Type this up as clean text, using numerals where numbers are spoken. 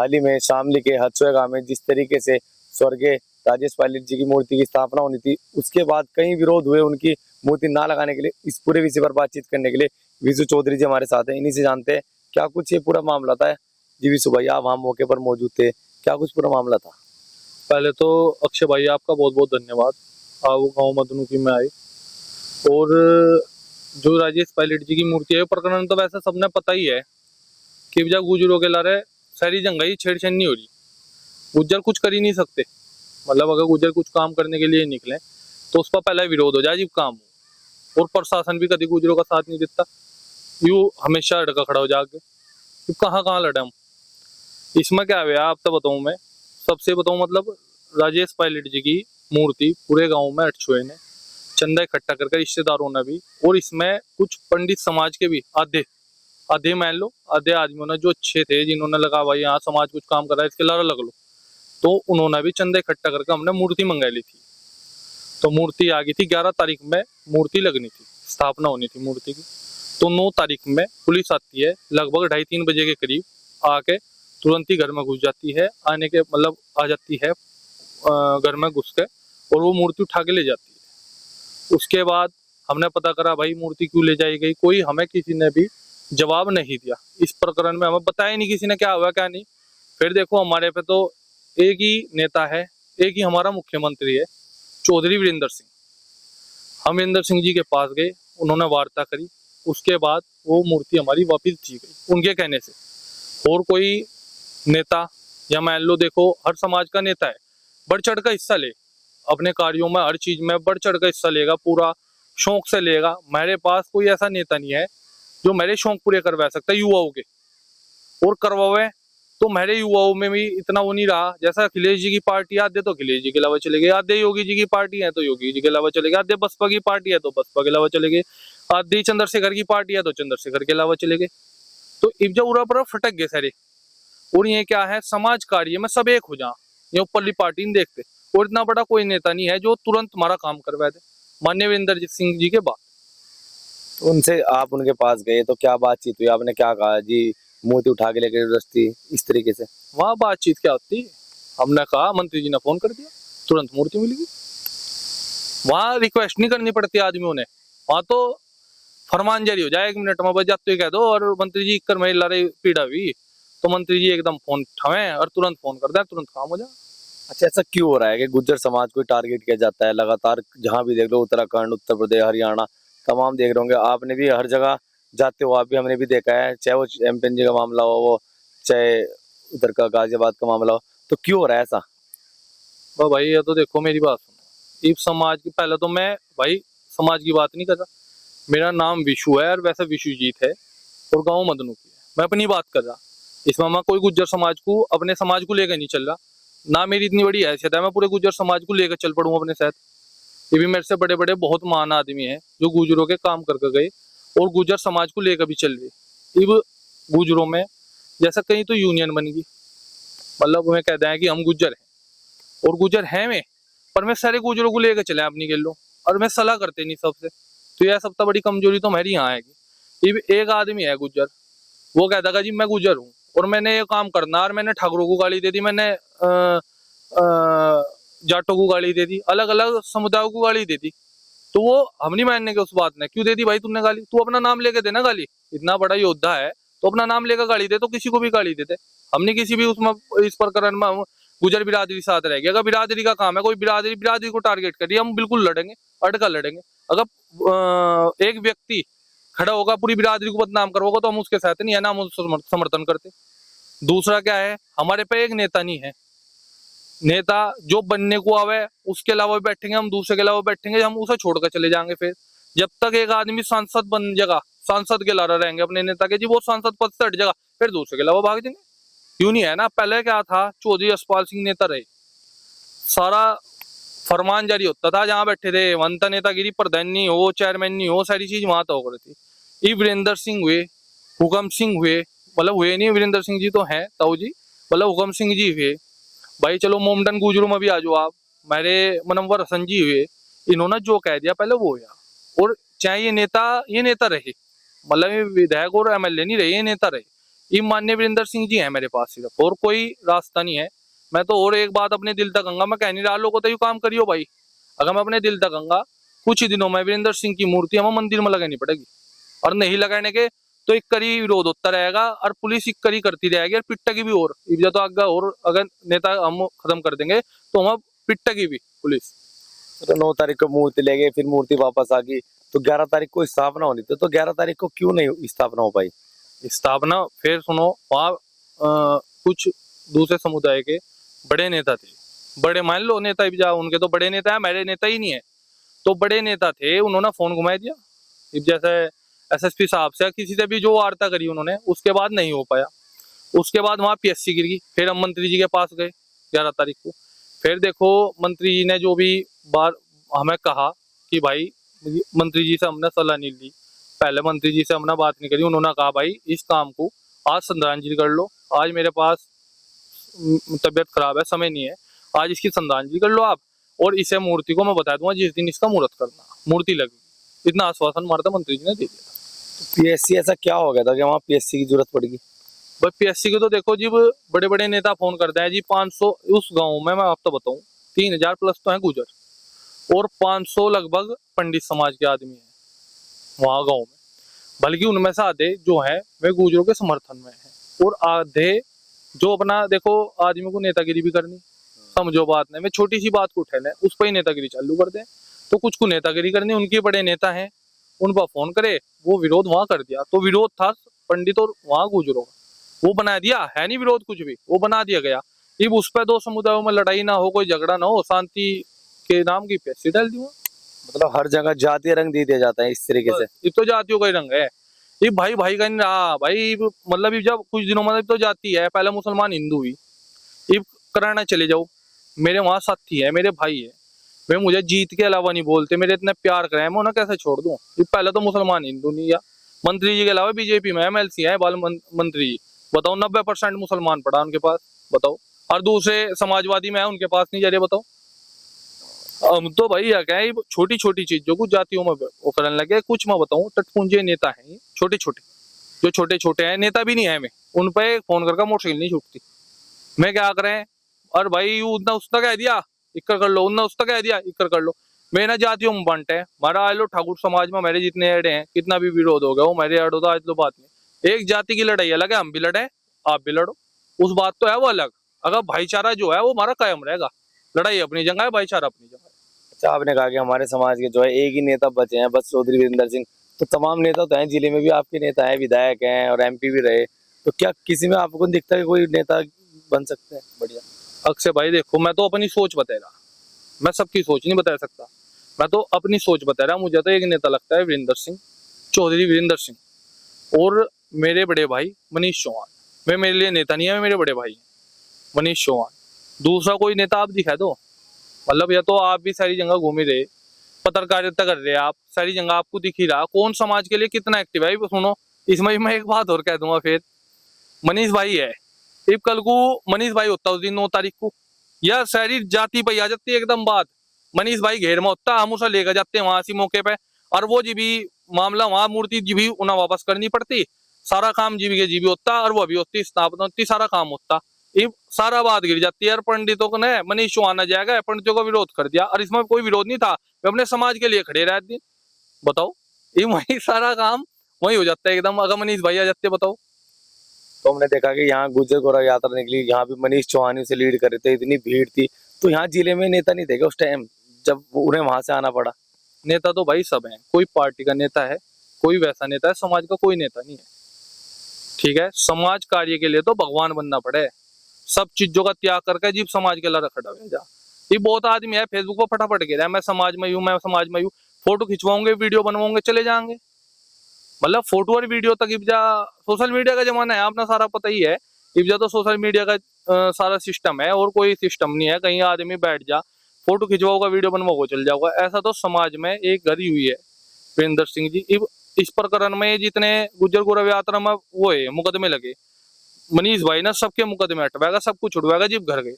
हाल ही में शामली के हथसोया गांव में जिस तरीके से स्वर्गीय राजेश पायलट जी की मूर्ति की स्थापना होनी थी, उसके बाद कई विरोध हुए उनकी मूर्ति ना लगाने के लिए। इस पूरे विषय पर बातचीत करने के लिए विशु चौधरी जी हमारे साथ हैं। इन्हीं से जानते हैं क्या कुछ ये पूरा मामला था। जी विशु भाई, आप वहाँ मौके पर मौजूद थे, क्या कुछ पूरा मामला था? पहले तो अक्षय भाई आपका बहुत बहुत धन्यवाद, आप गाँव मदनू में आए। और जो राजेश पायलट जी की मूर्ति है प्रकरण तो वैसे सबने पता ही है कि जब गुजरों के लारे सारी जंगाई छेड़छाड़ नहीं हो रही, गुज्जर कुछ कर ही नहीं सकते। मतलब अगर गुज्जर कुछ काम करने के लिए निकले तो उसका पहला विरोध हो जाए जब काम हो, और प्रशासन भी कभी गुजरों का साथ नहीं देता, यूं हमेशा लड़का खड़ा हो जाके कहाँ कहाँ लड़े हम। इसमें क्या हुआ आप तो बताऊं, मैं सबसे बताऊं, मतलब राजेश पायलट जी की मूर्ति पूरे गांव में अटछुए ने चंदा इकट्ठा करके रिश्तेदारों ने भी, और इसमें कुछ पंडित समाज के भी आधे आधे मान लो, आधे आदमियों ने जो अच्छे थे जिन्होंने लगा भाई यहाँ समाज कुछ काम कर रहा है इसके लारा लग लो, तो उन्होंने भी चंदा इकट्ठा करके हमने मूर्ति मंगा ली थी। तो मूर्ति आ गई थी 11 तारीख में, मूर्ति लगनी थी, स्थापना होनी थी मूर्ति की। तो 9 तारीख में पुलिस आती है लगभग 2:30-3 बजे के करीब, आके तुरंत ही घर में घुस जाती है, आने के मतलब आ जाती है घर में घुस के, और वो मूर्ति उठा के ले जाती है। उसके बाद हमने पता करा भाई मूर्ति क्यों ले जाई गई, कोई हमें किसी ने भी जवाब नहीं दिया। इस प्रकरण में हमें बताया नहीं किसी ने क्या हुआ क्या नहीं। फिर देखो हमारे पे तो एक ही नेता है, एक ही हमारा मुख्यमंत्री है, चौधरी वीरेंद्र सिंह। हम वीरेंद्र सिंह जी के पास गए, उन्होंने वार्ता करी, उसके बाद वो मूर्ति हमारी वापस दी गई उनके कहने से। और कोई नेता या मान लो देखो हर समाज का नेता है, बढ़ चढ़ का हिस्सा ले अपने कार्यों में, हर चीज में बढ़ चढ़ का हिस्सा लेगा, पूरा शौक से लेगा। मेरे पास कोई ऐसा नेता नहीं है जो मेरे शौक पूरे करवा सकता है युवाओं के, और करवावे तो मेरे युवाओं में भी इतना वो नहीं रहा। जैसा अखिलेश जी की पार्टी, आधे तो अखिलेश जी के अलावा चले गए, आधे योगी जी की पार्टी है तो योगी जी के अलावा चले गए, आधे बसपा की पार्टी है तो बसपा के अलावा चले गए, आधे चंद्रशेखर की पार्टी है तो चंद्रशेखर के अलावा चले गए। तो इब्जा उरा पर फटक गए सारे। और ये क्या है, समाज कार्य में सब एक हो जा, ये ऊपरली पार्टी नहीं देखते। और इतना बड़ा कोई नेता नहीं है जो तुरंत हमारा काम करवा दे माननीय वीरेंद्र सिंह जी के बाद। तो उनसे आप उनके पास गए तो क्या बातचीत हुई, आपने क्या कहा जी मूर्ति उठा के लेकर जबरदस्ती इस तरीके से? वहाँ बातचीत क्या होती, हमने कहा, मंत्री जी ने फोन कर दिया, तुरंत मूर्ति मिल गई। वहाँ रिक्वेस्ट नहीं करनी पड़ती आदमियों ने, वहाँ तो फरमान जारी हो जाए 1 मिनट में, बस जाते कह दो और मंत्री जी कर मैं ला रही पीड़ा हुई तो मंत्री जी एकदम फोन उठावे और तुरंत फोन कर दे, तुरंत काम हो जाए। अच्छा, ऐसा क्यों हो रहा है कि गुज्जर समाज को टारगेट किया जाता है लगातार? जहां भी देख लो, उत्तराखंड, उत्तर प्रदेश, हरियाणा, तमाम देख रहे होंगे, आपने भी हर जगह जाते हो, आप भी, हमने भी देखा है, चाहे वो एमपीएनजी का मामला हो, वो चाहे उधर का गाजियाबाद का मामला हो। तो क्यों हो रहा है ऐसा? भाई ये तो देखो मेरी बात सुनो, इस समाज की, पहले तो मैं भाई समाज की बात नहीं कर रहा, मेरा नाम विशु है और वैसे विशुजीत है और गाँव मदनू की है, मैं अपनी बात कर रहा। इसमें मैं कोई गुज्जर समाज को, अपने समाज को लेकर नहीं चल रहा, ना मेरी इतनी बड़ी हैसियत है मैं पूरे गुज्जर समाज को लेकर चल पड़ूं अपने साथ। ये भी मेरे से बड़े बड़े बहुत महान आदमी हैं जो गुजरों के काम करके गए और गुजर समाज को लेकर भी चल रहे। अब गुजरों में जैसा कहीं तो यूनियन बन गई, मतलब मैं कहते हैं कि हम गुज्जर हैं और गुज्जर हैं मैं, पर मैं सारे गुजरों को लेकर चले अपनी गेलो, और मैं सलाह करते नहीं सबसे। तो यह सबसे बड़ी कमजोरी तो हमारी यहाँ आएगी। अब एक आदमी है गुज्जर, वो कहता है जी मैं गुज्जर हूँ और मैंने ये काम करना, और मैंने ठाकुरों को गाली दे दी, मैंने जाटों को गाली दे दी, अलग अलग समुदायों को गाली दे दी, तो वो हम नहीं मानने के उस बात ने। क्यों दे दी भाई तुमने गाली? तू अपना नाम लेके देना गाली, इतना बड़ा योद्धा है तो अपना नाम लेकर गाली दे, तो किसी को भी गाली देते। हमने किसी भी उसमें इस प्रकरण में गुजर बिरादरी साथ रहेगी। अगर बिरादरी का काम है, कोई बिरादरी को टारगेट करिए, हम बिल्कुल लड़ेंगे, अड़का लड़ेंगे। अगर एक व्यक्ति खड़ा होगा पूरी बिरादरी को बदनाम करोगे तो हम उसके साथ नहीं है, ना हम उसको समर्थन करते। दूसरा क्या है, हमारे पे एक नेता नहीं है, नेता जो बनने को आवे उसके अलावा बैठेंगे हम, दूसरे के अलावा बैठेंगे, हम उसे छोड़कर चले जाएंगे। फिर जब तक एक आदमी सांसद बन जाएगा, सांसद के लारा रहेंगे अपने नेता के, जी वो सांसद पद से हट जाएगा, फिर दूसरे के अलावा भाग जाएंगे। क्यों नहीं है ना, पहले क्या था, चौधरी यशपाल सिंह नेता रहे, सारा फरमान जारी होता था जहां बैठे थे, वंता नेतागिरी प्रधान नहीं हो, चेयरमैन नहीं हो, सारी चीज वहां तो हो रही थी। ये वीरेंद्र सिंह हुए, हुकम सिंह हुए, मतलब हुए नहीं, वीरेंद्र सिंह जी तो हैं ताऊ जी, मतलब हुकम सिंह जी हुए भाई, चलो मोमडन गुजरों में भी आ जाओ आप, मेरे मनवर हसन जी हुए, इन्होंने जो कह दिया पहले वो हुआ। और चाहे ये नेता रहे, मतलब ये विधायक और एमएलए नहीं रहे, ये नेता रहे, ये माननीय वीरेंद्र सिंह जी है मेरे पास सिर्फ, और कोई रास्ता नहीं है। मैं तो और एक बात अपने दिल तक कहूंगा, मैं कह नहीं रहा लोगों को तो यू काम करियो भाई, अगर मैं अपने दिल तक कहूंगा कुछ ही दिनों में वीरेंद्र सिंह की मूर्ति हमें मंदिर में लगानी पड़ेगी, और नहीं लगाने के तो एक करी विरोध होता रहेगा और पुलिस एक करी करती रहेगी और पिट्टेगी भी, और इब्जा तो आगे और अगर नेता हम खत्म कर देंगे तो हम पिट्टेगी भी पुलिस। तो 9 तारीख को मूर्ति ले गए, फिर मूर्ति वापस आ गई, तो 11 तारीख को स्थापना होनी थी, तो 11 तारीख को क्यों नहीं स्थापना हो पाई? स्थापना फिर सुनो, वहाँ कुछ दूसरे समुदाय के बड़े नेता थे, बड़े मान लो नेता इब्जा, उनके तो बड़े नेता है, मेरे नेता ही नहीं है, तो बड़े नेता थे, उन्होंने फोन घुमा दिया जैसे एसएसपी साहब से किसी से भी जो वार्ता करी उन्होंने, उसके बाद नहीं हो पाया। उसके बाद वहाँ पीएससी गिर गई, फिर हम मंत्री जी के पास गए 11 तारीख को, फिर देखो मंत्री जी ने जो भी बार हमें कहा कि भाई, मंत्री जी से हमने सलाह नहीं ली, पहले मंत्री जी से हमने बात नहीं करी, उन्होंने कहा भाई इस काम को आज श्रद्धांजलि कर लो, आज मेरे पास तबियत खराब है, समय नहीं है, आज इसकी श्रद्धांजलि कर लो आप, और इसे मूर्ति को मैं बता दूंगा जिस दिन इसका मुहूर्त करना, मूर्ति लगी, इतना आश्वासन मारता मंत्री जी ने दे दिया। पीएससी ऐसा क्या हो गया था कि वहाँ पीएससी की जरूरत पड़ेगी? भाई पीएससी को तो देखो जी, बड़े बड़े नेता फोन करते हैं जी 500, उस गांव में मैं आपको बताऊं 3000 प्लस तो है गुजर, और 500 लगभग पंडित समाज के आदमी हैं वहां गांव में, बल्कि उनमें से आधे जो है वे गुजरों के समर्थन में हैं, और आधे जो अपना देखो आदमी को नेतागिरी भी करनी, समझो बात नहीं, वे छोटी सी बात को उठे लें उस पर ही नेतागिरी चालू कर दें, तो कुछ को नेतागिरी करनी, उनके बड़े नेता हैं उन पर फोन करे, वो विरोध वहां कर दिया, तो विरोध था पंडित और वहां गुजरों का, वो बना दिया है नहीं विरोध कुछ भी, वो बना दिया गया। अब उस पर दो समुदायों में लड़ाई ना हो, कोई झगड़ा ना हो, शांति के नाम की पैसे डाल दी, मतलब हर जगह जातीय रंग दे दिया जाता है इस तरीके से। ये तो जातियों का ही रंग है, ये भाई भाई का नहीं रहा भाई, मतलब ये जब कुछ दिनों में तो जाती है, पहले मुसलमान हिंदू हुई, ये कराना चले जाओ, मेरे वहां साथी है, मेरे भाई है, वे मुझे जीत के अलावा नहीं बोलते, मेरे इतने प्यार कराए, मैं उन्हें कैसे छोड़ दूं? ये पहले तो मुसलमान हिंदू नहीं, या मंत्री जी के अलावा बीजेपी में एमएलसी है बाल मंत्री जी, बताओ 90% मुसलमान पड़ा उनके पास, बताओ, और दूसरे समाजवादी में है उनके पास नहीं जा रहे, बताओ। हम तो भाई क्या है, छोटी छोटी चीजों को जातियों में वो करने लगे। कुछ मैं बताऊं टटपुंजे नेता हैं, छोटे छोटे जो छोटे छोटे हैं, नेता भी नहीं है, मैं उन पे फोन करके मोटरसाइकिल नहीं छूटती, मैं क्या करें, और भाई उतना उसका कह दिया इक्कर कर लो, उतना उसका कह दिया इक्कर कर लो, मैं ना जातियों में बंटे हैं, हमारा आज लो ठाकुर समाज में मेरे जितने एडे हैं, कितना भी विरोध हो गया वो मेरे एड होता, आज तो बात नहीं, एक जाति की लड़ाई अलग है, हम भी लड़े आप भी लड़ो, उस बात तो है वो अलग, अगर भाईचारा जो है वो हमारा कायम रहेगा, लड़ाई अपनी जगह है, भाईचारा अपनी जगह है। अच्छा, आपने कहा कि हमारे समाज के जो है एक ही नेता बचे हैं बस, चौधरी वीरेंद्र सिंह, तो तमाम नेता तो हैं, जिले में भी आपके नेता हैं, विधायक हैं और एमपी भी रहे, तो क्या किसी में आपको दिखता है कि कोई नेता बन सकते हैं बढ़िया? अक्षय भाई देखो, मैं तो अपनी सोच बता रहा, मैं सबकी सोच नहीं बता सकता, मैं तो अपनी सोच बता रहा, मुझे तो एक नेता लगता है वीरेंद्र सिंह, चौधरी वीरेंद्र सिंह, और मेरे बड़े भाई मनीष चौहान, वे मेरे लिए नेता नहीं है, मेरे बड़े भाई मनीष चौहान, दूसरा कोई नेता आप दिखा दो, मतलब या तो आप भी सारी जगह घूम ही रहे, पत्रकारिता कर रहे आप, सारी जगह आपको दिख ही रहा कौन समाज के लिए कितना एक्टिव है। सुनो, इसमें मैं एक बात और कह दूंगा, फिर मनीष भाई है, इब कल को मनीष भाई होता उस दिन 9 तारीख को, या सारी जाति पे आ जाती है एकदम बात, मनीष भाई घेर में होता, हम उसे लेकर जाते हैं वहां से मौके पे, और वो जी भी मामला वहां मूर्ति जी भी उन्हें वापस करनी पड़ती, सारा काम जीवी के जीवी होता, और वो भी होती स्थापना होती, सारा काम होता, ये सारा बात गिर जाती है, और पंडितों को ने मनीष चौहान जाएगा, पंडितों को विरोध कर दिया, और इसमें कोई विरोध नहीं था, वे अपने समाज के लिए खड़े रहते, बताओ, ये वही सारा काम वही हो जाता है एकदम, अगर मनीष भाई आ जाते, बताओ। तो हमने देखा कि यहाँ गुर्जर गौरव यात्रा निकली, यहाँ भी मनीष चौहान से लीड कर रहे थे, इतनी भीड़ थी, तो यहाँ जिले में नेता नहीं थे उस टाइम जब उन्हें वहां से आना पड़ा? नेता तो भाई सब हैं, कोई पार्टी का नेता है, कोई वैसा नेता है, समाज का कोई नेता नहीं है, ठीक है, समाज कार्य के लिए तो भगवान बनना पड़े, सब चीजों का त्याग करके जीव समाज के लिए खड़ा हो जा। ये बहुत आदमी है फेसबुक पर फटाफट कह रहा है मैं समाज में हूँ, मैं समाज में हूँ, फोटो खिंचवाओगे, वीडियो बनवाओगे, चले जाएंगे, मतलब फोटो और वीडियो तक इब्जा सोशल मीडिया का जमाना है, आपने सारा पता ही है, इब्जा तो सोशल मीडिया का सारा सिस्टम है, और कोई सिस्टम नहीं है कहीं आदमी बैठ जा फोटो खिंचवाओगा, वीडियो बनवाओगे, चल जाओगा, ऐसा तो समाज में एक घर ही हुई है वीरेंद्र सिंह जी। इस प्रकरण में जितने गुर्जर गौरव यात्रा में वो है मुकदमे लगे, मनीष भाई ना सबके मुकदमे हटवाएगा, सब कुछ छुड़वाएगा, जीप घर गए।